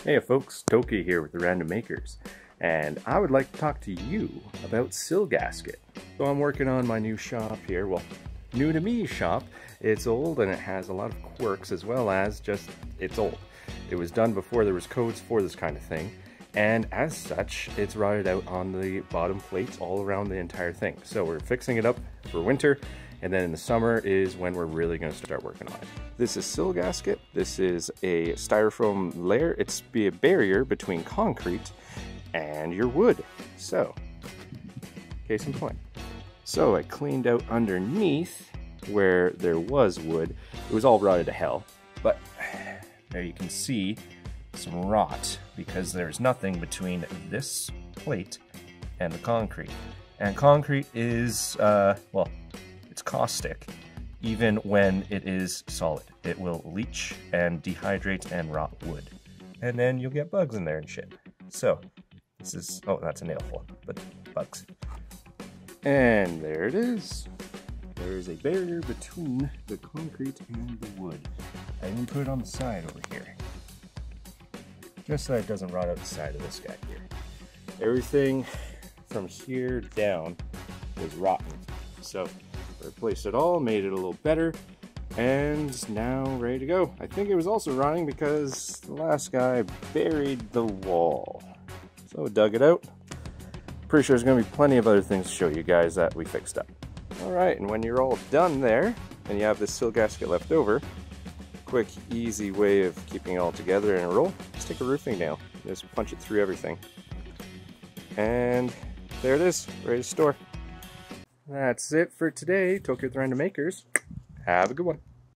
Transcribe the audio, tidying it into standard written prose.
Hey folks, Toki here with the Random Makers, and I would like to talk to you about Sill Gasket. So I'm working on my new shop here, well, new to me shop. It's old and it has a lot of quirks as well as just, it's old. It was done before there was codes for this kind of thing, and as such, it's rotted out on the bottom plates all around the entire thing. So we're fixing it up for winter, and then in the summer is when we're really going to start working on it. This is Sill Gasket. This is a styrofoam layer. It's be a barrier between concrete and your wood. So, case in point. So I cleaned out underneath where there was wood. It was all rotted to hell, but there you can see some rot because there's nothing between this plate and the concrete. And concrete is, well, it's caustic. Even when it is solid, it will leach and dehydrate and rot wood. And then you'll get bugs in there and shit. So, this is, oh, that's a nail hole, but bugs. And there it is. There is a barrier between the concrete and the wood. I even put it on the side over here. Just so it doesn't rot out the side of this guy here. Everything from here down was rotten. So, replaced it all, made it a little better, and now ready to go. I think it was also rotting because the last guy buried the wall. So dug it out. Pretty sure there's going to be plenty of other things to show you guys that we fixed up. Alright, and when you're all done there, and you have this Sill Gasket left over, quick, easy way of keeping it all together in a roll, just take a roofing nail, just punch it through everything. And there it is, ready to store. That's it for today. Toki with the Random Makers. Have a good one.